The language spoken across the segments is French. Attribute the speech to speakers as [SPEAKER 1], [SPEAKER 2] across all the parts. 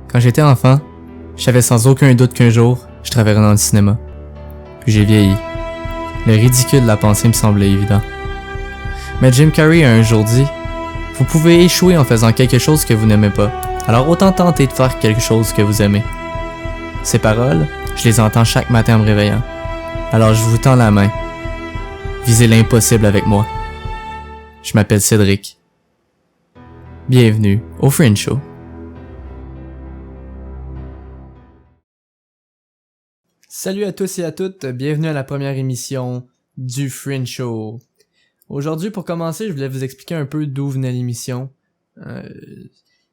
[SPEAKER 1] Quand j'étais enfant, je savais sans aucun doute qu'un jour, je travaillerais dans le cinéma. Puis j'ai vieilli. Le ridicule de la pensée me semblait évident. Mais Jim Carrey a un jour dit « Vous pouvez échouer en faisant quelque chose que vous n'aimez pas, alors autant tenter de faire quelque chose que vous aimez. » Ces paroles, je les entends chaque matin en me réveillant. Alors je vous tends la main. Visez l'impossible avec moi. Je m'appelle Cédric. Bienvenue au Fringe Show. Salut à tous et à toutes, bienvenue à la première émission du Fringe Show. Aujourd'hui, pour commencer, je voulais vous expliquer un peu d'où venait l'émission.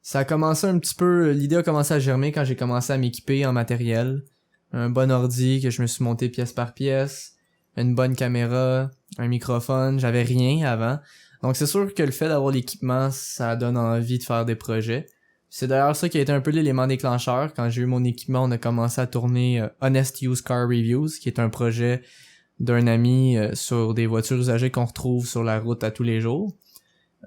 [SPEAKER 1] Ça a commencé un petit peu, l'idée a commencé à germer quand j'ai commencé à m'équiper en matériel. Un bon ordi que je me suis monté pièce par pièce, une bonne caméra, un microphone, j'avais rien avant. Donc c'est sûr que le fait d'avoir l'équipement, ça donne envie de faire des projets. C'est d'ailleurs ça qui a été un peu l'élément déclencheur. Quand j'ai eu mon équipement, on a commencé à tourner Honest Used Car Reviews, qui est un projet d'un ami sur des voitures usagées qu'on retrouve sur la route à tous les jours.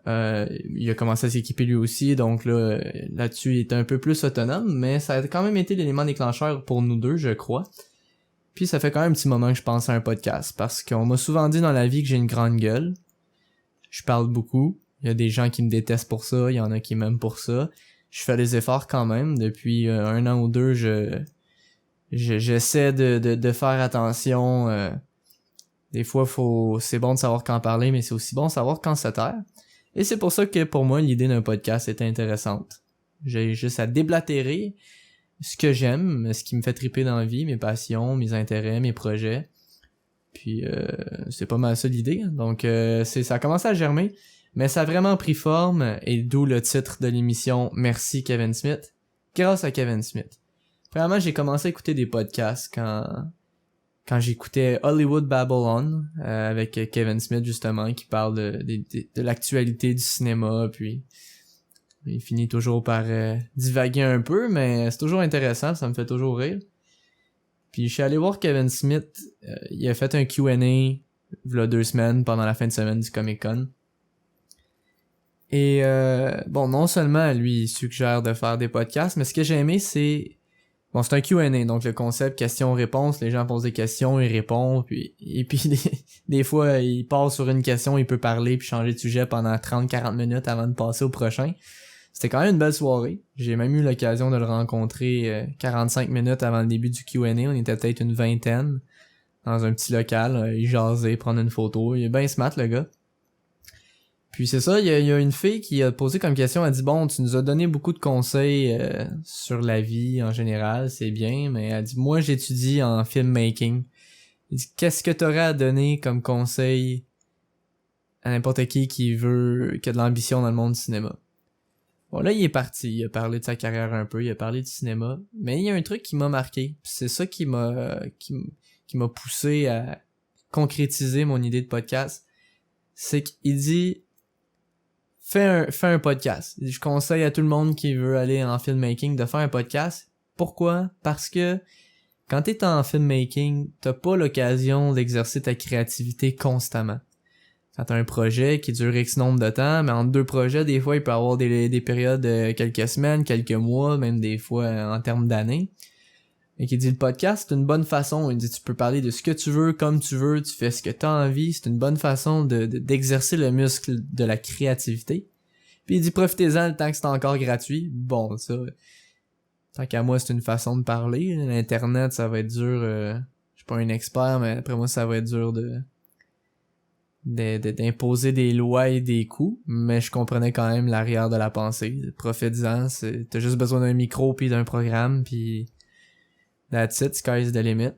[SPEAKER 1] Il a commencé à s'équiper lui aussi, donc là-dessus il était un peu plus autonome, mais ça a quand même été l'élément déclencheur pour nous deux, je crois. Puis ça fait quand même un petit moment que je pense à un podcast, parce qu'on m'a souvent dit dans la vie que j'ai une grande gueule. Je parle beaucoup, il y a des gens qui me détestent pour ça, il y en a qui m'aiment pour ça. Je fais des efforts quand même, depuis un an ou deux, j'essaie de faire attention. Des fois, c'est bon de savoir quand parler, mais c'est aussi bon de savoir quand se taire. Et c'est pour ça que pour moi, l'idée d'un podcast est intéressante. J'ai juste à déblatérer ce que j'aime, ce qui me fait triper dans la vie, mes passions, mes intérêts, mes projets. Puis c'est pas mal ça l'idée. Donc ça a commencé à germer, mais ça a vraiment pris forme, et d'où le titre de l'émission « Merci Kevin Smith ». Grâce à Kevin Smith. Premièrement, j'ai commencé à écouter des podcasts quand j'écoutais Hollywood Babylon avec Kevin Smith justement, qui parle de l'actualité du cinéma, puis il finit toujours par divaguer un peu, mais c'est toujours intéressant, ça me fait toujours rire. Puis je suis allé voir Kevin Smith, il a fait un Q&A il y a 2 semaines pendant la fin de semaine du Comic-Con. Et non seulement lui il suggère de faire des podcasts, mais ce que j'ai aimé c'est un Q&A, donc le concept question-réponse, les gens posent des questions, il répond, puis des fois il part sur une question, il peut parler puis changer de sujet pendant 30-40 minutes avant de passer au prochain. C'était quand même une belle soirée. J'ai même eu l'occasion de le rencontrer 45 minutes avant le début du Q&A. On était peut-être une vingtaine dans un petit local. Il jasait, prendre une photo. Il est bien smart, le gars. Puis c'est ça, il y a une fille qui a posé comme question, elle dit « Bon, tu nous as donné beaucoup de conseils sur la vie en général, c'est bien, mais elle dit « Moi, j'étudie en filmmaking. » Elle dit « Qu'est-ce que t'aurais à donner comme conseil à n'importe qui a de l'ambition dans le monde du cinéma? » Bon, là, il est parti, il a parlé de sa carrière un peu, il a parlé du cinéma, mais il y a un truc qui m'a marqué, pis c'est ça qui m'a poussé à concrétiser mon idée de podcast, c'est qu'il dit fais un podcast. Je conseille à tout le monde qui veut aller en filmmaking de faire un podcast. Pourquoi? Parce que quand t'es en filmmaking, t'as pas l'occasion d'exercer ta créativité constamment. Quand t'as un projet qui dure X nombre de temps, mais entre 2 projets, des fois, il peut y avoir des périodes de quelques semaines, quelques mois, même des fois en termes d'années. Et qui dit le podcast, c'est une bonne façon. Il dit tu peux parler de ce que tu veux, comme tu veux, tu fais ce que t'as envie. C'est une bonne façon d'exercer le muscle de la créativité. Puis il dit profitez-en le temps que c'est encore gratuit. Bon, ça, tant qu'à moi, c'est une façon de parler. L'internet, ça va être dur. Je suis pas un expert, mais après moi, ça va être dur d'imposer des lois et des coûts, mais je comprenais quand même l'arrière de la pensée. Profites-en, t'as juste besoin d'un micro puis d'un programme, puis that's it, sky's the limit.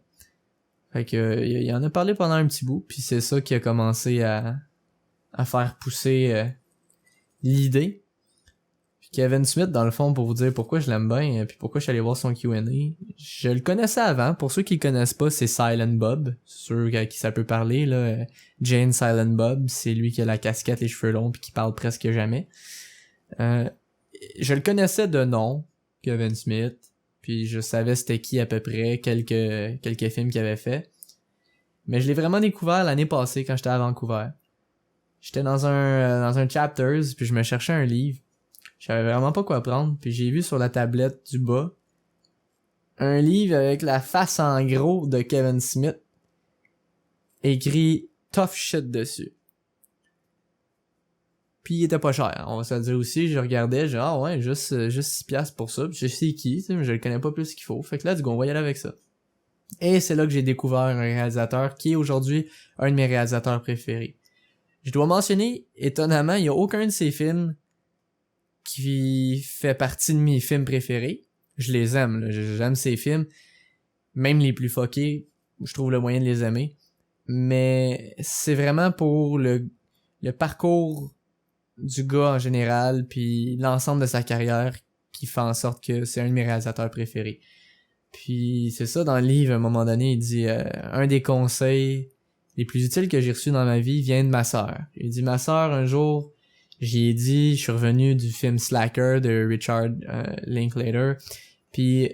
[SPEAKER 1] Fait que il en a parlé pendant un petit bout, puis c'est ça qui a commencé à faire pousser l'idée. Puis Kevin Smith, dans le fond, pour vous dire pourquoi je l'aime bien, puis pourquoi je suis allé voir son Q&A, je le connaissais avant. Pour ceux qui le connaissent pas, c'est Silent Bob. Ceux à qui ça peut parler, là, Jane Silent Bob, c'est lui qui a la casquette, les cheveux longs, puis qui parle presque jamais. Je le connaissais de nom, Kevin Smith, puis je savais c'était qui à peu près, quelques films qu'il avait fait. Mais je l'ai vraiment découvert l'année passée quand j'étais à Vancouver. J'étais dans un chapters, puis je me cherchais un livre. Je savais vraiment pas quoi prendre. Puis j'ai vu sur la tablette du bas un livre avec la face en gros de Kevin Smith écrit Tough Shit dessus. Puis il était pas cher, on va se le dire aussi. Je regardais, genre, ah ouais, juste 6$ pour ça. Puis je sais qui, tu sais, mais je le connais pas plus qu'il faut. Fait que là, du coup, on va y aller avec ça. Et c'est là que j'ai découvert un réalisateur qui est aujourd'hui un de mes réalisateurs préférés. Je dois mentionner, étonnamment, il y a aucun de ces films qui fait partie de mes films préférés. Je les aime, là. J'aime ces films. Même les plus fuckés, je trouve le moyen de les aimer. Mais c'est vraiment pour le parcours du gars en général, puis l'ensemble de sa carrière qui fait en sorte que c'est un de mes réalisateurs préférés. Puis c'est ça, dans le livre, à un moment donné, il dit un des conseils les plus utiles que j'ai reçus dans ma vie vient de ma sœur. Il dit, ma sœur, un jour, j'y ai dit, je suis revenu du film Slacker de Richard Linklater, puis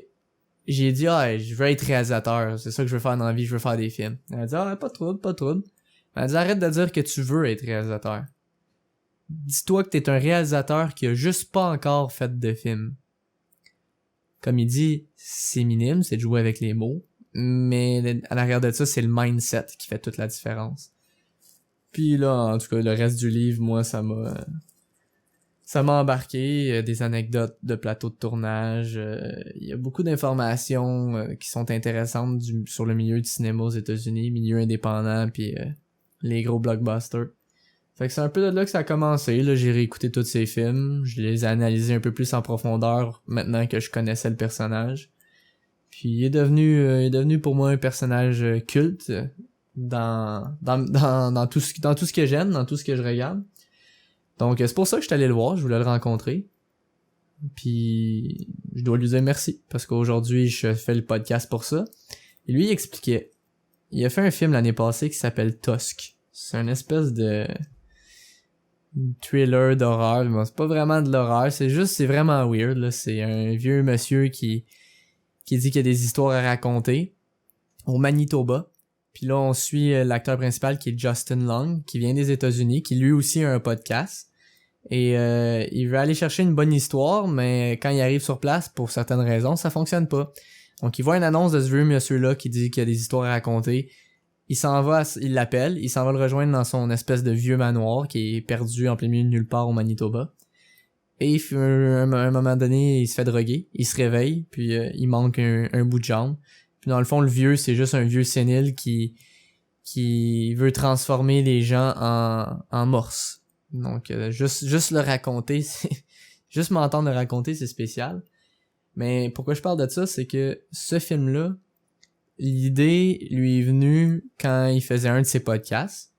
[SPEAKER 1] j'ai dit, je veux être réalisateur, c'est ça que je veux faire dans la vie, je veux faire des films. Elle a dit, pas de trouble, pas de trouble. Elle a dit, arrête de dire que tu veux être réalisateur. Dis-toi que t'es un réalisateur qui a juste pas encore fait de film. Comme il dit, c'est minime, c'est de jouer avec les mots, mais à l'arrière de ça, c'est le mindset qui fait toute la différence. Puis là, en tout cas, le reste du livre, moi, ça m'a embarqué, des anecdotes de plateaux de tournage, il y a beaucoup d'informations qui sont intéressantes sur le milieu du cinéma aux États-Unis, milieu indépendant, puis les gros blockbusters. Fait que c'est un peu de là que ça a commencé, là, j'ai réécouté tous ces films, je les ai analysés un peu plus en profondeur maintenant que je connaissais le personnage. Puis il est devenu pour moi un personnage culte dans tout ce que j'aime, dans tout ce que je regarde. Donc c'est pour ça que je suis allé le voir, je voulais le rencontrer. Puis je dois lui dire merci parce qu'aujourd'hui je fais le podcast pour ça. Et lui il expliquait, il a fait un film l'année passée qui s'appelle Tusk. C'est une espèce de thriller d'horreur. Bon, c'est pas vraiment de l'horreur, c'est vraiment weird là. C'est un vieux monsieur qui dit qu'il y a des histoires à raconter au Manitoba. Puis là, on suit l'acteur principal qui est Justin Long, qui vient des États-Unis, qui lui aussi a un podcast. Et il veut aller chercher une bonne histoire, mais quand il arrive sur place, pour certaines raisons, ça fonctionne pas. Donc il voit une annonce de ce vieux monsieur-là qui dit qu'il y a des histoires à raconter. Il l'appelle, il s'en va le rejoindre dans son espèce de vieux manoir qui est perdu en plein milieu de nulle part au Manitoba. Et à un moment donné, il se fait droguer, il se réveille, puis il manque un bout de jambe. Puis dans le fond, le vieux, c'est juste un vieux sénile qui veut transformer les gens en morses. Donc juste le raconter, juste m'entendre le raconter, c'est spécial. Mais pourquoi je parle de ça, c'est que ce film-là, l'idée lui est venue quand il faisait un de ses podcasts.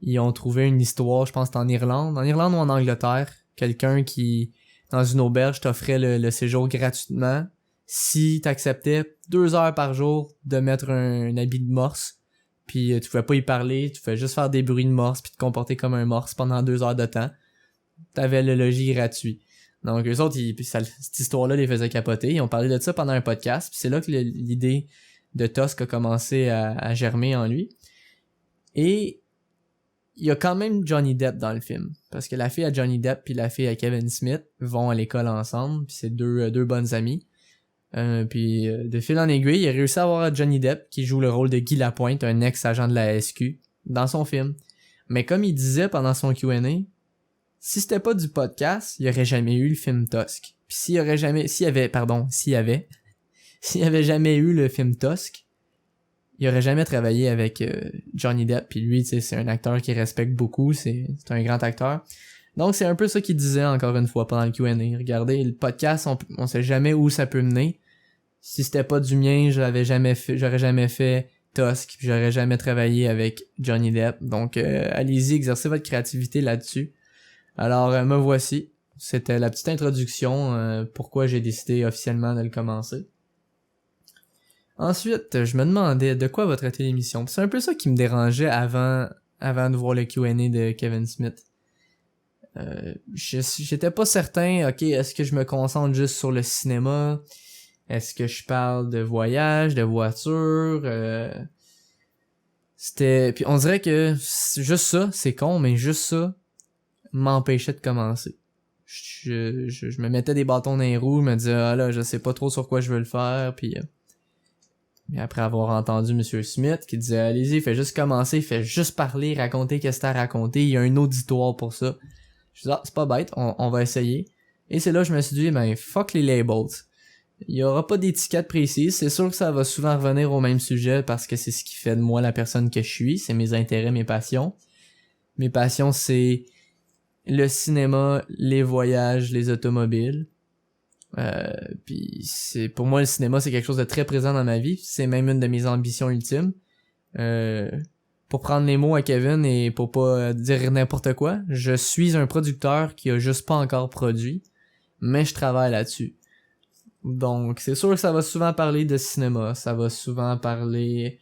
[SPEAKER 1] Ils ont trouvé une histoire, je pense que c'était en Irlande ou en Angleterre, quelqu'un qui, dans une auberge, t'offrait le séjour gratuitement si t'acceptais 2 heures par jour de mettre un habit de morse, puis tu pouvais pas y parler, tu pouvais juste faire des bruits de morse puis te comporter comme un morse pendant 2 heures de temps. T'avais le logis gratuit. Donc eux autres, cette histoire-là les faisait capoter. Ils ont parlé de ça pendant un podcast, puis c'est là que l'idée de Tusk a commencé à germer en lui. Et il y a quand même Johnny Depp dans le film. Parce que la fille à Johnny Depp puis la fille à Kevin Smith vont à l'école ensemble, puis c'est deux bonnes amies. Puis de fil en aiguille, il a réussi à avoir Johnny Depp qui joue le rôle de Guy Lapointe, un ex-agent de la SQ, dans son film. Mais comme il disait pendant son Q&A, si c'était pas du podcast, il y aurait jamais eu le film Tusk. Puis s'il y avait jamais eu le film Tusk, il aurait jamais travaillé avec Johnny Depp. Puis lui, tu sais, c'est un acteur qui respecte beaucoup, c'est un grand acteur. Donc c'est un peu ça qu'il disait encore une fois pendant le Q&A. Regardez, le podcast, on sait jamais où ça peut mener. Si c'était pas du mien, j'aurais jamais fait Tusk, puis j'aurais jamais travaillé avec Johnny Depp. Donc allez-y, exercez votre créativité là-dessus. Alors me voici. C'était la petite introduction pourquoi j'ai décidé officiellement de le commencer. Ensuite, je me demandais de quoi va traiter l'émission. C'est un peu ça qui me dérangeait avant de voir le Q&A de Kevin Smith. J'étais pas certain, ok, est-ce que je me concentre juste sur le cinéma? Est-ce que je parle de voyage, de voiture? Puis on dirait que juste ça, c'est con, mais juste ça m'empêchait de commencer. je me mettais des bâtons dans les roues, je me disais, ah là, je sais pas trop sur quoi je veux le faire, puis et après avoir entendu Monsieur Smith qui disait, allez-y, fais juste commencer, fais juste parler, raconter qu'est-ce que t'as à raconter, il y a un auditoire pour ça. Je dis, ah, c'est pas bête, on va essayer. Et c'est là que je me suis dit, ben, fuck les labels. Il y aura pas d'étiquette précise, c'est sûr que ça va souvent revenir au même sujet parce que c'est ce qui fait de moi la personne que je suis, c'est mes intérêts, mes passions. Mes passions, c'est le cinéma, les voyages, les automobiles. Puis c'est pour moi le cinéma c'est quelque chose de très présent dans ma vie, c'est même une de mes ambitions ultimes. Pour prendre les mots à Kevin et pour pas dire n'importe quoi, je suis un producteur qui a juste pas encore produit, mais je travaille là-dessus. Donc c'est sûr que ça va souvent parler de cinéma, ça va souvent parler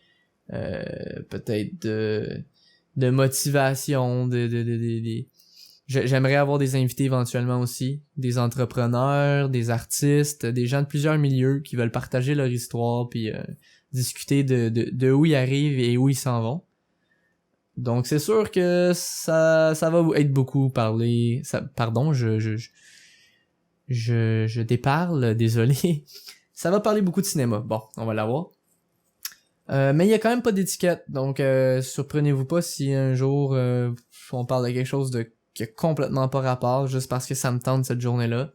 [SPEAKER 1] peut-être de motivation, j'aimerais avoir des invités éventuellement aussi, des entrepreneurs, des artistes, des gens de plusieurs milieux qui veulent partager leur histoire puis discuter de où ils arrivent et où ils s'en vont. Donc c'est sûr que ça va être beaucoup parlé. Pardon, je déparle, désolé. Ça va parler beaucoup de cinéma. Bon, on va l'avoir. Mais il y a quand même pas d'étiquette, donc surprenez-vous pas si un jour on parle de quelque chose qui a complètement pas rapport juste parce que ça me tente cette journée-là.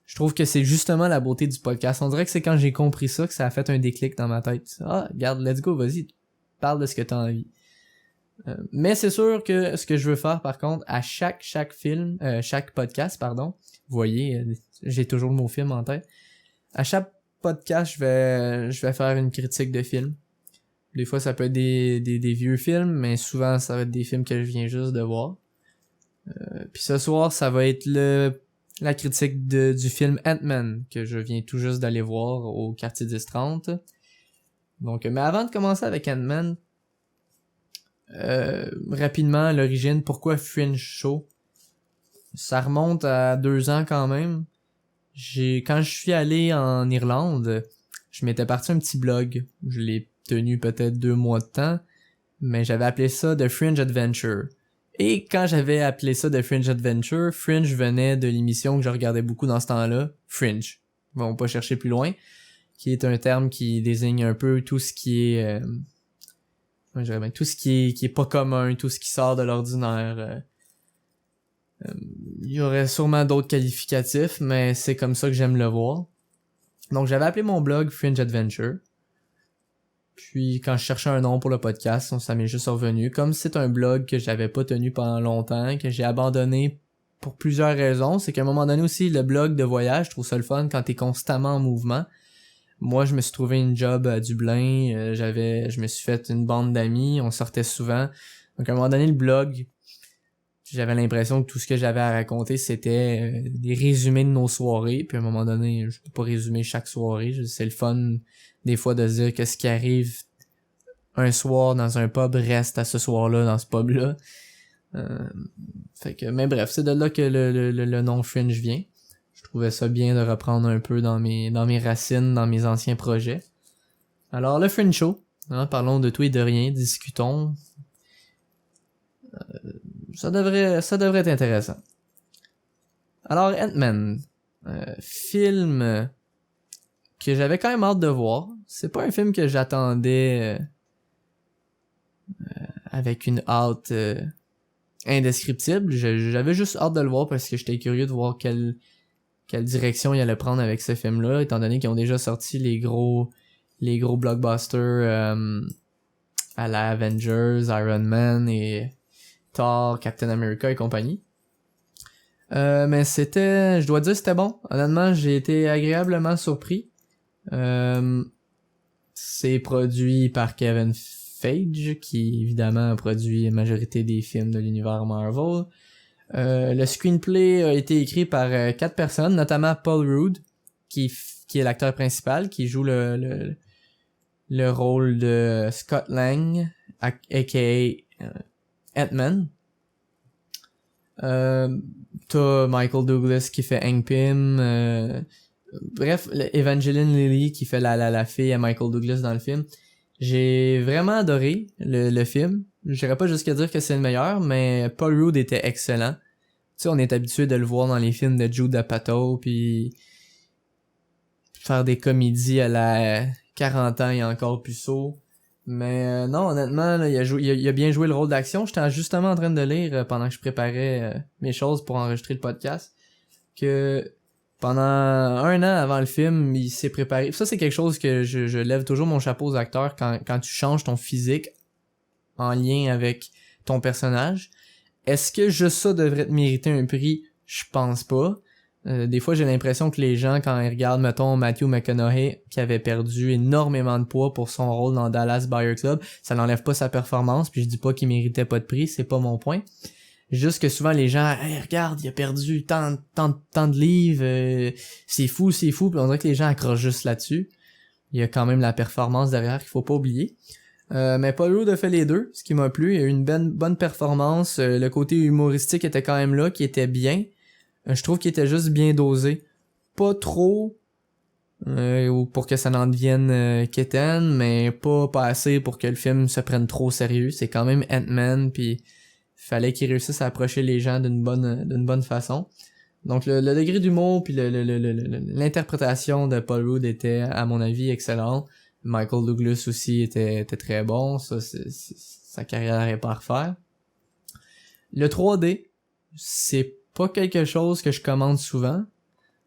[SPEAKER 1] Je trouve que c'est justement la beauté du podcast. On dirait que c'est quand j'ai compris ça que ça a fait un déclic dans ma tête. Ah, regarde, let's go, vas-y, parle de ce que t'as envie. Mais c'est sûr que ce que je veux faire par contre, à chaque podcast, pardon, vous voyez, j'ai toujours le mot film en tête. À chaque podcast, je vais faire une critique de film. Des fois, ça peut être des vieux films, mais souvent, ça va être des films que je viens juste de voir. Puis ce soir, ça va être la critique du film Ant-Man, que je viens tout juste d'aller voir au quartier 10-30. Donc, mais avant de commencer avec Ant-Man, rapidement, l'origine, pourquoi Fringe Show? Ça remonte à 2 ans quand même. Quand je suis allé en Irlande, je m'étais parti un petit blog. Je l'ai tenu peut-être 2 mois de temps, mais j'avais appelé ça The Fringe Adventure. Et quand j'avais appelé ça The Fringe Adventure, Fringe venait de l'émission que je regardais beaucoup dans ce temps-là, Fringe. On va pas chercher plus loin, qui est un terme qui désigne un peu tout ce qui est tout ce qui est pas commun, tout ce qui sort de l'ordinaire. Il y aurait sûrement d'autres qualificatifs, mais c'est comme ça que j'aime le voir. Donc j'avais appelé mon blog Fringe Adventure. Puis quand je cherchais un nom pour le podcast, ça m'est juste revenu. Comme c'est un blog que j'avais pas tenu pendant longtemps, que j'ai abandonné pour plusieurs raisons, c'est qu'à un moment donné aussi, le blog de voyage, je trouve ça le fun quand t'es constamment en mouvement. Moi, je me suis trouvé une job à Dublin, je me suis fait une bande d'amis, on sortait souvent. Donc à un moment donné, le blog, j'avais l'impression que tout ce que j'avais à raconter, c'était des résumés de nos soirées. Puis à un moment donné, je peux pas résumer chaque soirée. C'est le fun des fois de se dire que ce qui arrive un soir dans un pub reste à ce soir-là dans ce pub-là. Mais bref, c'est de là que le nom Fringe vient. Je trouvais ça bien de reprendre un peu dans mes racines, dans mes anciens projets. Alors le Fringe Show, parlons de tout et de rien, discutons. Ça devrait être intéressant. Alors Ant-Man, film que j'avais quand même hâte de voir. C'est pas un film que j'attendais avec une hâte indescriptible. J'avais juste hâte de le voir parce que j'étais curieux de voir quelle direction il allait prendre avec ce film-là, étant donné qu'ils ont déjà sorti les gros blockbusters à la Avengers, Iron Man et Thor, Captain America et compagnie. Mais je dois dire c'était bon. Honnêtement, j'ai été agréablement surpris. C'est produit par Kevin Feige, qui évidemment a produit la majorité des films de l'univers Marvel. Le screenplay a été écrit par 4 personnes, notamment Paul Rudd, qui est l'acteur principal, qui joue le rôle de Scott Lang, aka Ant-Man. T'as Michael Douglas qui fait Hank Pym, bref, Evangeline Lilly qui fait la fille à Michael Douglas dans le film. J'ai vraiment adoré le film. J'irais pas jusqu'à dire que c'est le meilleur, mais Paul Rudd était excellent. sais, on est habitué de le voir dans les films de Jude Apatow, puis faire des comédies à la 40 ans et encore plus sourd. Mais non, honnêtement, là, il a bien joué le rôle d'action. J'étais justement en train de lire pendant que je préparais mes choses pour enregistrer le podcast, que pendant 1 an avant le film, il s'est préparé. Ça, c'est quelque chose que je lève toujours mon chapeau aux acteurs quand tu changes ton physique en lien avec ton personnage. Est-ce que juste ça devrait te mériter un prix? Je pense pas. Des fois, j'ai l'impression que les gens, quand ils regardent, mettons, Matthew McConaughey, qui avait perdu énormément de poids pour son rôle dans Dallas Buyers Club, ça n'enlève pas sa performance, puis je dis pas qu'il méritait pas de prix, c'est pas mon point. Juste que souvent, les gens, hey, regarde, il a perdu tant de livres, c'est fou, puis on dirait que les gens accrochent juste là-dessus. Il y a quand même la performance derrière qu'il faut pas oublier. Mais Paul Rudd a fait les deux, ce qui m'a plu. Il y a eu une bonne performance. Le côté humoristique était quand même là, qui était bien. Je trouve qu'il était juste bien dosé. Pas trop pour que ça n'en devienne quétaine, mais pas assez pour que le film se prenne trop sérieux. C'est quand même Ant-Man, puis fallait qu'il réussisse à approcher les gens d'une bonne façon. Donc le degré d'humour puis l'interprétation de Paul Rudd était, à mon avis, excellent. Michael Douglas aussi était très bon. Ça, sa carrière est pas à refaire. Le 3D, c'est pas quelque chose que je commande souvent,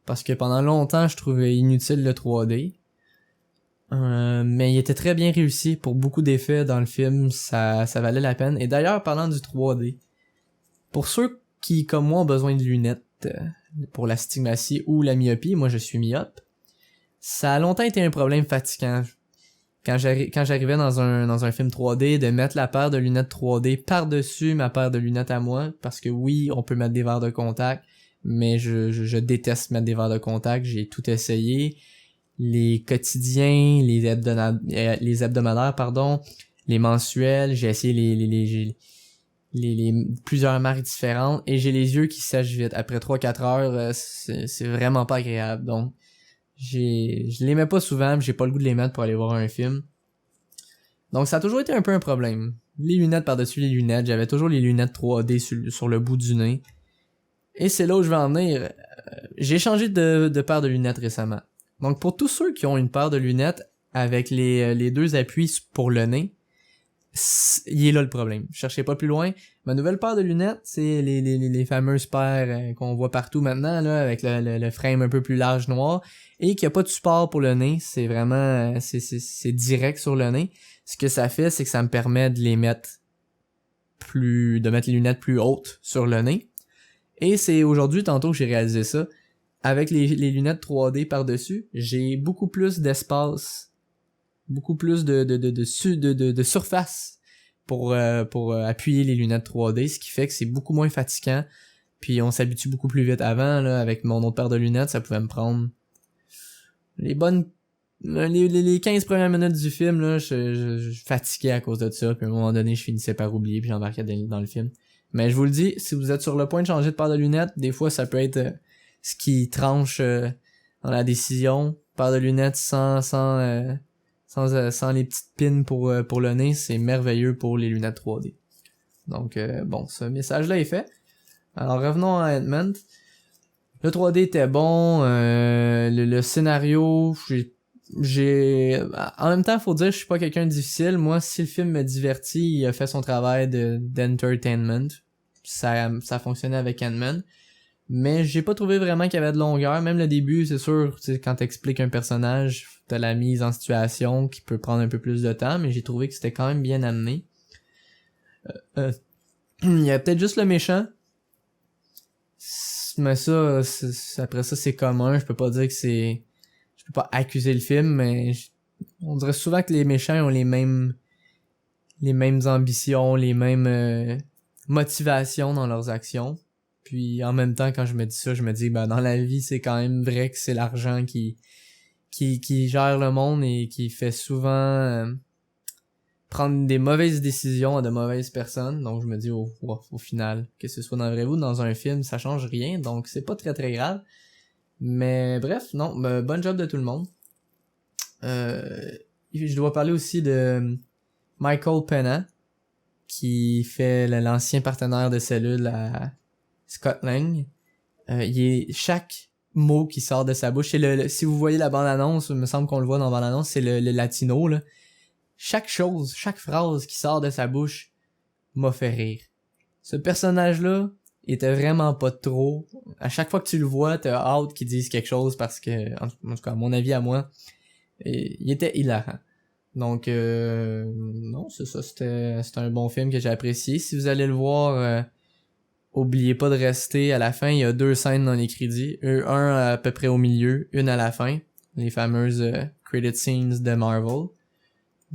[SPEAKER 1] parce que pendant longtemps, je trouvais inutile le 3D. Mais il était très bien réussi pour beaucoup d'effets dans le film, ça valait la peine. Et d'ailleurs, parlant du 3D, pour ceux qui, comme moi, ont besoin de lunettes pour l'astigmatie ou la myopie, moi je suis myope, ça a longtemps été un problème fatigant. Quand j'arrivais dans un film 3D, de mettre la paire de lunettes 3D par-dessus ma paire de lunettes à moi, parce que oui, on peut mettre des verres de contact, mais je déteste mettre des verres de contact, j'ai tout essayé. Les quotidiens, les hebdomadaires, les mensuels, j'ai essayé les plusieurs marques différentes, et j'ai les yeux qui sèchent vite. Après 3-4 heures, c'est vraiment pas agréable, donc je les mets pas souvent, j'ai pas le goût de les mettre pour aller voir un film. Donc ça a toujours été un peu un problème. Les lunettes par-dessus les lunettes, j'avais toujours les lunettes 3D sur le bout du nez. Et c'est là où je vais en venir. J'ai changé de paire de lunettes récemment. Donc pour tous ceux qui ont une paire de lunettes avec les deux appuis pour le nez, il est là le problème. Cherchez pas plus loin. Ma nouvelle paire de lunettes, c'est les fameuses paires qu'on voit partout maintenant, là, avec le frame un peu plus large noir, et qu'il n'y a pas de support pour le nez. C'est vraiment, c'est direct sur le nez. Ce que ça fait, c'est que ça me permet de mettre les lunettes plus hautes sur le nez. Et c'est aujourd'hui, tantôt, que j'ai réalisé ça. Avec les lunettes 3D par-dessus, j'ai beaucoup plus d'espace, beaucoup plus de surface pour appuyer les lunettes 3D, ce qui fait que c'est beaucoup moins fatigant. Puis on s'habitue beaucoup plus vite. Avant, là, avec mon autre paire de lunettes, ça pouvait me prendre les 15 premières minutes du film, là, je fatiguais à cause de ça, puis à un moment donné, je finissais par oublier, puis j'embarquais dans le film. Mais je vous le dis, si vous êtes sur le point de changer de paire de lunettes, des fois, ça peut être ce qui tranche dans la décision. Paire de lunettes sans les petites pins pour le nez, c'est merveilleux pour les lunettes 3D. Donc, bon, ce message-là est fait. Alors, revenons à Ant-Man. Le 3D était bon, le scénario, en même temps, faut dire, je suis pas quelqu'un de difficile. Moi, si le film me divertit, il a fait son travail d'entertainment. Ça fonctionnait avec Ant-Man. Mais j'ai pas trouvé vraiment qu'il y avait de longueur. Même le début, c'est sûr, quand t'expliques un personnage, t'as la mise en situation qui peut prendre un peu plus de temps, mais j'ai trouvé que c'était quand même bien amené. Il y a peut-être juste le méchant. Mais ça, après ça, c'est commun. Je peux pas dire que c'est... Je peux pas accuser le film, mais on dirait souvent que les méchants ont les mêmes ambitions, les mêmes motivations dans leurs actions. Puis en même temps, quand je me dis ça, je me dis dans la vie, c'est quand même vrai que c'est l'argent qui gère le monde et qui fait souvent prendre des mauvaises décisions à de mauvaises personnes. Donc je me dis au final, que ce soit dans la vraie vie ou dans un film, ça change rien. Donc c'est pas très très grave. Mais bref, non, bon job de tout le monde. Je dois parler aussi de Michael Pena, qui fait l'ancien partenaire de cellule à Scott Lang. Chaque mot qui sort de sa bouche, c'est si vous voyez la bande-annonce, il me semble qu'on le voit dans la bande-annonce, c'est le latino, là. Chaque phrase qui sort de sa bouche m'a fait rire. Ce personnage-là était vraiment pas trop. À chaque fois que tu le vois, t'as hâte qu'il dise quelque chose parce que, en tout cas, à mon avis à moi, il était hilarant. Donc, non, c'est ça, c'était un bon film que j'ai apprécié. Si vous allez le voir, oubliez pas de rester à la fin. Il y a 2 scènes dans les crédits. Un à peu près au milieu, une à la fin. Les fameuses credit scenes de Marvel.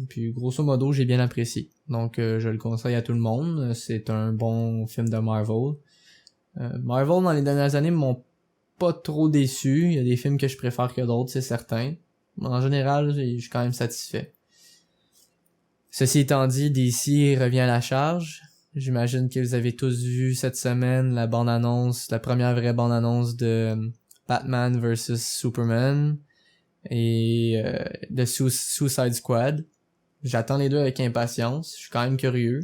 [SPEAKER 1] Puis grosso modo, j'ai bien apprécié. Donc je le conseille à tout le monde. C'est un bon film de Marvel. Marvel, dans les dernières années, m'ont pas trop déçu. Il y a des films que je préfère que d'autres, c'est certain. Mais en général, je suis quand même satisfait. Ceci étant dit, DC revient à la charge. J'imagine que vous avez tous vu cette semaine la bande-annonce, la première vraie bande-annonce de Batman vs Superman et de Suicide Squad. J'attends les deux avec impatience. Je suis quand même curieux.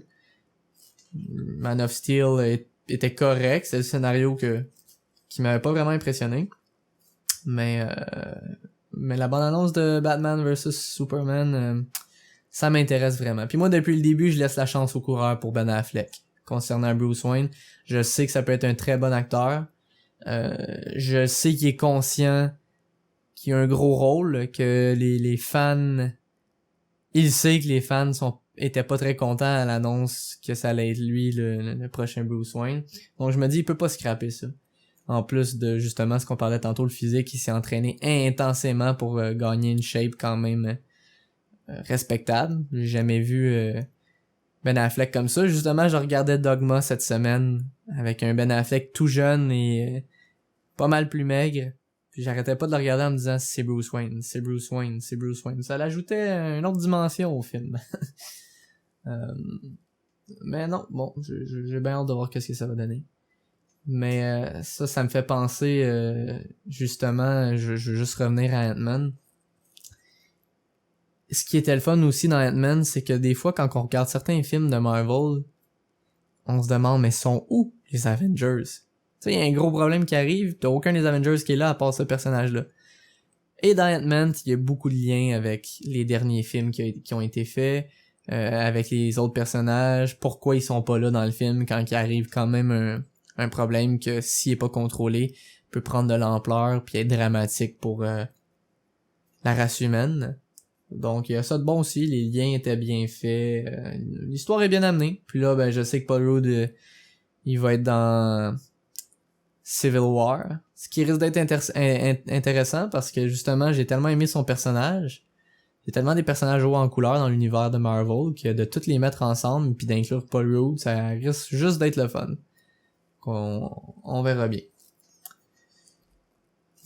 [SPEAKER 1] Man of Steel était correct. C'est le scénario qui m'avait pas vraiment impressionné. Mais la bande-annonce de Batman vs Superman, ça m'intéresse vraiment. Puis moi, depuis le début, je laisse la chance au coureur pour Ben Affleck. Concernant Bruce Wayne, je sais que ça peut être un très bon acteur. Je sais qu'il est conscient qu'il a un gros rôle, que les fans... Il sait que les fans étaient pas très contents à l'annonce que ça allait être lui le prochain Bruce Wayne. Donc je me dis, il peut pas scraper ça. En plus de justement ce qu'on parlait tantôt, le physique, il s'est entraîné intensément pour gagner une shape quand même respectable. J'ai jamais vu Ben Affleck comme ça. Justement, je regardais Dogma cette semaine avec un Ben Affleck tout jeune et pas mal plus maigre. Puis j'arrêtais pas de le regarder en me disant c'est Bruce Wayne, c'est Bruce Wayne, c'est Bruce Wayne. Ça l'ajoutait une autre dimension au film. Mais non, bon, j'ai bien hâte de voir qu'est-ce que ça va donner. Mais ça me fait penser justement, je veux juste revenir à Ant-Man. Ce qui était le fun aussi dans Ant-Man, c'est que des fois quand on regarde certains films de Marvel, on se demande mais sont où les Avengers? Tu sais, il y a un gros problème qui arrive, t'as aucun des Avengers qui est là à part ce personnage-là. Et dans Ant-Man, il y a beaucoup de liens avec les derniers films qui ont été faits, avec les autres personnages, pourquoi ils sont pas là dans le film quand il arrive quand même un problème que s'il est pas contrôlé, peut prendre de l'ampleur puis être dramatique pour la race humaine. Donc il y a ça de bon aussi, les liens étaient bien faits, l'histoire est bien amenée. Puis là, ben je sais que Paul Rudd, il va être dans Civil War, ce qui risque d'être intéressant parce que justement j'ai tellement aimé son personnage, il y a tellement des personnages hauts en couleur dans l'univers de Marvel que de tous les mettre ensemble puis d'inclure Paul Rudd, ça risque juste d'être le fun. On verra bien.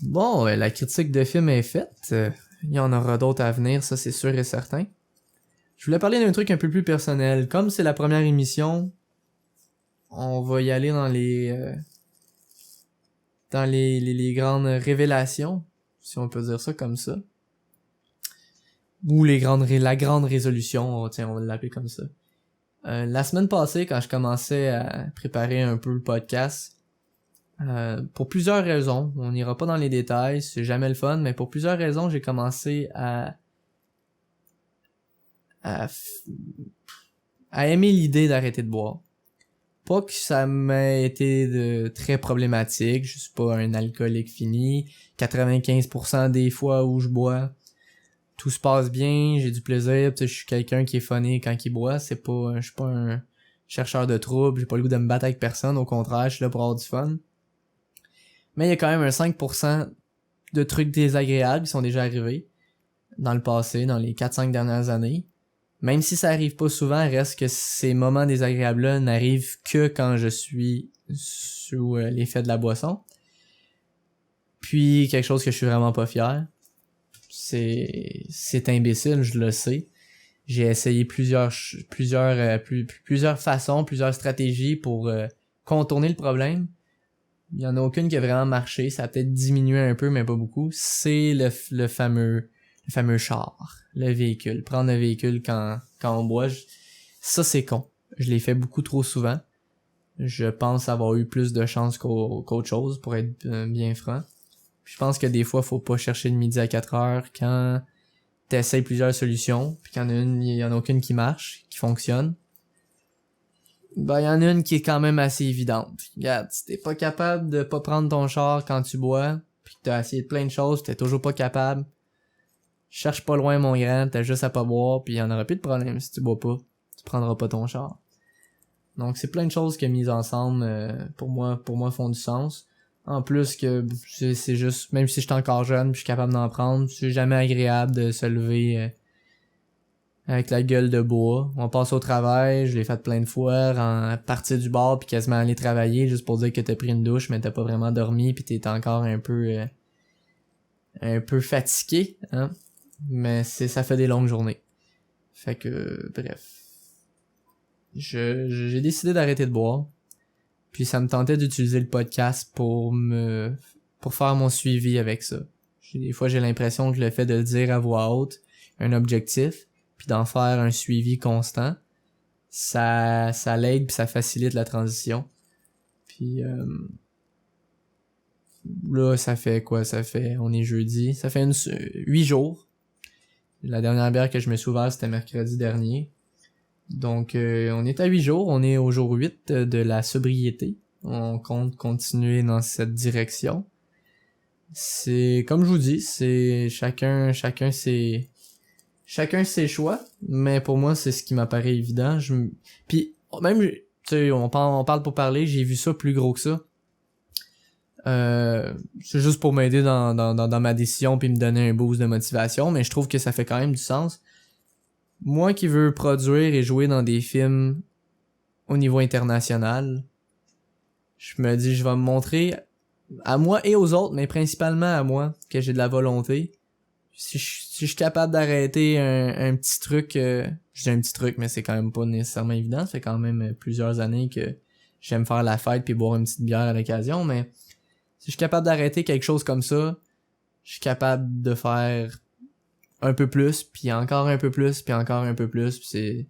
[SPEAKER 1] Bon, la critique de film est faite, il y en aura d'autres à venir, ça c'est sûr et certain. Je voulais parler d'un truc un peu plus personnel, comme c'est la première émission, on va y aller dans les grandes révélations, si on peut dire ça comme ça. Ou la grande résolution, tiens, on va l'appeler comme ça. La semaine passée, quand je commençais à préparer un peu le podcast, pour plusieurs raisons, on n'ira pas dans les détails, c'est jamais le fun, mais pour plusieurs raisons, j'ai commencé à aimer l'idée d'arrêter de boire. Pas que ça m'ait été très problématique, je suis pas un alcoolique fini, 95% des fois où je bois, tout se passe bien, j'ai du plaisir, je suis quelqu'un qui est funny quand il boit, je suis pas un chercheur de troubles, j'ai pas le goût de me battre avec personne, au contraire, je suis là pour avoir du fun. Mais il y a quand même un 5% de trucs désagréables qui sont déjà arrivés dans le passé, dans les 4-5 dernières années. Même si ça arrive pas souvent, reste que ces moments désagréables-là n'arrivent que quand je suis sous l'effet de la boisson. Puis, quelque chose que je suis vraiment pas fier. C'est imbécile, je le sais. J'ai essayé plusieurs façons, plusieurs stratégies pour contourner le problème. Il y en a aucune qui a vraiment marché. Ça a peut-être diminué un peu, mais pas beaucoup. C'est le fameux char, le véhicule. Prendre le véhicule quand on boit, ça c'est con. Je l'ai fait beaucoup trop souvent. je pense avoir eu plus de chance qu'autre chose, pour être bien franc. Puis je pense que des fois, faut pas chercher le midi à 4 heures quand t'essayes plusieurs solutions, puis qu'il y en a il y en a aucune qui marche, qui fonctionne. Ben, il y en a une qui est quand même assez évidente. Regarde, si t'es pas capable de pas prendre ton char quand tu bois, puis que t'as essayé plein de choses, t'es toujours pas capable, cherche pas loin mon grand, t'as juste à pas boire, puis il y en aura plus de problème si tu bois pas. Tu prendras pas ton char. Donc c'est plein de choses que mises ensemble, pour moi font du sens. En plus que c'est juste, même si je suis encore jeune, puis je suis capable d'en prendre, c'est jamais agréable de se lever avec la gueule de bois. On passe au travail, je l'ai fait plein de fois, partir du bar puis quasiment aller travailler juste pour dire que t'as pris une douche mais t'as pas vraiment dormi puis t'es encore un peu fatigué, hein. Mais ça fait des longues journées. Fait que bref. J'ai décidé d'arrêter de boire. Puis ça me tentait d'utiliser le podcast pour faire mon suivi avec ça. Des fois j'ai l'impression que le fait de le dire à voix haute, un objectif, puis d'en faire un suivi constant, ça l'aide puis ça facilite la transition. Puis là, ça fait quoi? On est jeudi. Ça fait 8 jours. La dernière bière que je me suis ouvert, c'était mercredi dernier. Donc, on est à 8 jours. On est au jour 8 de la sobriété. On compte continuer dans cette direction. C'est, comme je vous dis, c'est chacun ses choix. Mais pour moi, c'est ce qui m'apparaît évident. Puis, même, tu sais, on parle pour parler. J'ai vu ça plus gros que ça. C'est juste pour m'aider dans ma décision puis me donner un boost de motivation, mais je trouve que ça fait quand même du sens. Moi qui veux produire et jouer dans des films au niveau international, je me dis je vais me montrer à moi et aux autres, mais principalement à moi, que j'ai de la volonté. Si je suis capable d'arrêter un petit truc, je dis un petit truc, mais c'est quand même pas nécessairement évident, ça fait quand même plusieurs années que j'aime faire la fête puis boire une petite bière à l'occasion, mais si je suis capable d'arrêter quelque chose comme ça, je suis capable de faire un peu plus, puis encore un peu plus, puis encore un peu plus, puis c'est...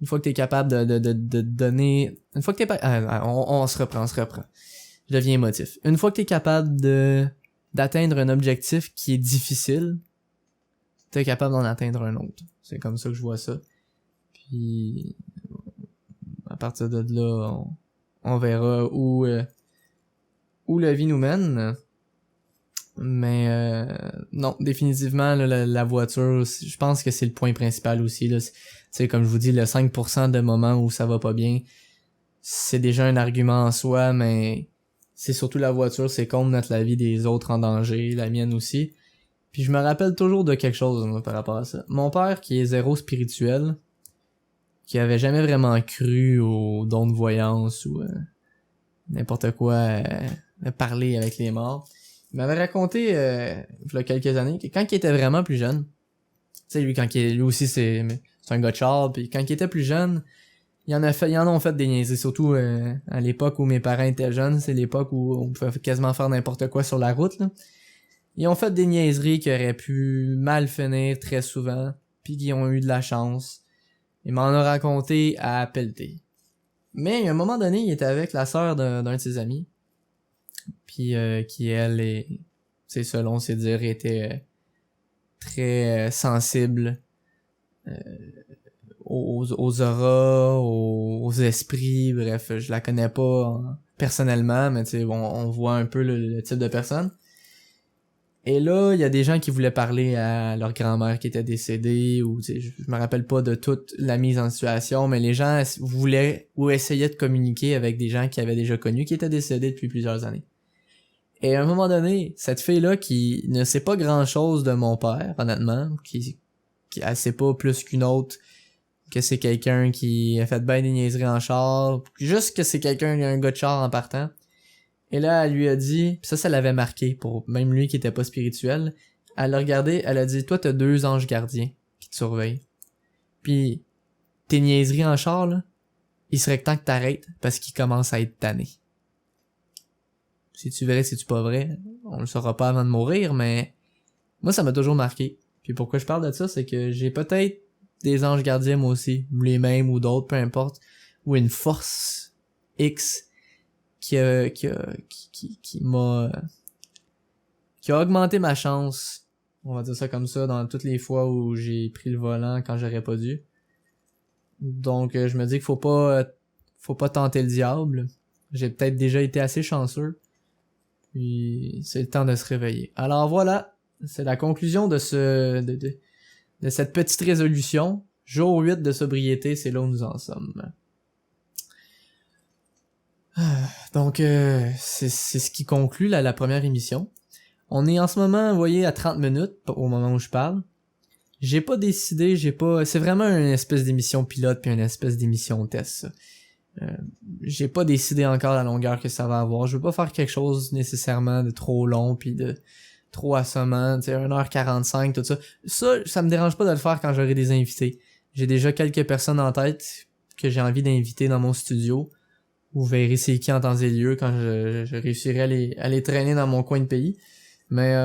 [SPEAKER 1] Une fois que t'es capable de donner... Une fois que t'es pas... on se reprend. Je deviens émotif. Une fois que t'es capable d'atteindre un objectif qui est difficile, t'es capable d'en atteindre un autre. C'est comme ça que je vois ça. Puis... à partir de là, on verra où la vie nous mène. Mais non, définitivement là, la voiture, je pense que c'est le point principal aussi là. C'est comme je vous dis, le 5% de moments où ça va pas bien, c'est déjà un argument en soi, mais c'est surtout la voiture, c'est con de mettre la vie des autres en danger, la mienne aussi. Puis je me rappelle toujours de quelque chose moi, par rapport à ça. Mon père qui est zéro spirituel, qui avait jamais vraiment cru aux dons de voyance ou n'importe quoi, parler avec les morts. Il m'avait raconté, il y a quelques années, que quand il était vraiment plus jeune, tu sais, lui aussi c'est un gars de char, puis quand il était plus jeune, ils en ont fait des niaiseries, surtout à l'époque où mes parents étaient jeunes, c'est l'époque où on pouvait quasiment faire n'importe quoi sur la route, là. Ils ont fait des niaiseries qui auraient pu mal finir très souvent, puis qui ont eu de la chance. Il m'en a raconté à pelleter. Mais à un moment donné, il était avec la sœur d'un de ses amis, puis qui elle est, c'est selon ses dires, était très sensible aux auras, aux esprits, bref, je la connais pas personnellement, mais tu sais, on voit un peu le type de personne. Et là, il y a des gens qui voulaient parler à leur grand-mère qui était décédée, ou tu sais, je me rappelle pas de toute la mise en situation, mais les gens voulaient ou essayaient de communiquer avec des gens qui avaient déjà connu, qui étaient décédés depuis plusieurs années. Et à un moment donné, cette fille-là qui ne sait pas grand-chose de mon père, honnêtement, qui elle sait pas plus qu'une autre, que c'est quelqu'un qui a fait ben des niaiseries en char, juste que c'est un gars de char en partant. Et là, elle lui a dit, pis ça l'avait marqué pour même lui qui était pas spirituel. Elle l'a regardé, elle a dit, toi t'as 2 anges gardiens qui te surveillent. Puis tes niaiseries en char, là, il serait temps que t'arrêtes parce qu'ils commencent à être tannés. C'est-tu vrai, c'est-tu pas vrai? On le saura pas avant de mourir, mais moi ça m'a toujours marqué. Puis pourquoi je parle de ça, c'est que j'ai peut-être des anges gardiens moi aussi, les mêmes ou d'autres, peu importe, ou une force X qui a augmenté ma chance, on va dire ça comme ça, dans toutes les fois où j'ai pris le volant quand j'aurais pas dû. Donc je me dis qu'il faut pas tenter le diable. J'ai peut-être déjà été assez chanceux. Puis c'est le temps de se réveiller. Alors voilà, c'est la conclusion de cette petite résolution. Jour 8 de sobriété, c'est là où nous en sommes. Donc c'est ce qui conclut la première émission. On est en ce moment, vous voyez, à 30 minutes au moment où je parle. J'ai pas décidé, c'est vraiment une espèce d'émission pilote puis une espèce d'émission test, ça. J'ai pas décidé encore la longueur que ça va avoir. Je veux pas faire quelque chose nécessairement de trop long puis de trop assommant, tu sais, 1h45, tout ça. Ça me dérange pas de le faire quand j'aurai des invités. J'ai déjà quelques personnes en tête que j'ai envie d'inviter dans mon studio. Vous verrez c'est qui en temps et lieu quand je réussirai à les traîner dans mon coin de pays. Mais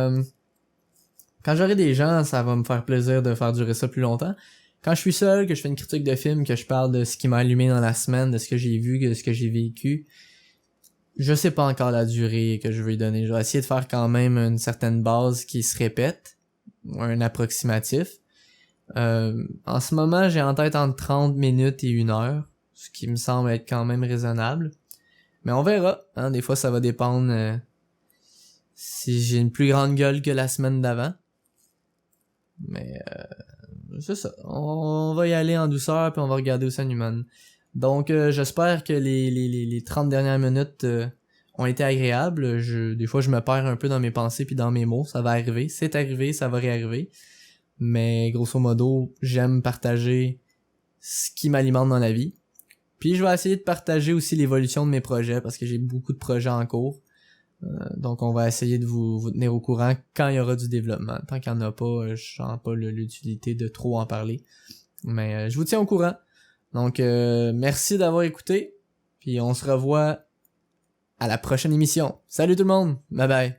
[SPEAKER 1] quand j'aurai des gens, ça va me faire plaisir de faire durer ça plus longtemps. Quand je suis seul, que je fais une critique de film, que je parle de ce qui m'a allumé dans la semaine, de ce que j'ai vu, de ce que j'ai vécu, je sais pas encore la durée que je veux y donner. Je vais essayer de faire quand même une certaine base qui se répète, ou un approximatif. En ce moment, j'ai en tête entre 30 minutes et 1 heure, ce qui me semble être quand même raisonnable. Mais on verra, hein, des fois ça va dépendre si j'ai une plus grande gueule que la semaine d'avant. Mais c'est ça, on va y aller en douceur puis on va regarder où ça nous mène. Donc j'espère que les 30 dernières minutes ont été agréables. Des fois je me perds un peu dans mes pensées puis dans mes mots, ça va arriver, c'est arrivé, ça va réarriver. Mais grosso modo, j'aime partager ce qui m'alimente dans la vie. Puis je vais essayer de partager aussi l'évolution de mes projets parce que j'ai beaucoup de projets en cours. Donc on va essayer de vous tenir au courant quand il y aura du développement. Tant qu'il n'y en a pas, je sens pas l'utilité de trop en parler. Mais je vous tiens au courant. Donc merci d'avoir écouté. Puis on se revoit à la prochaine émission. Salut tout le monde. Bye bye.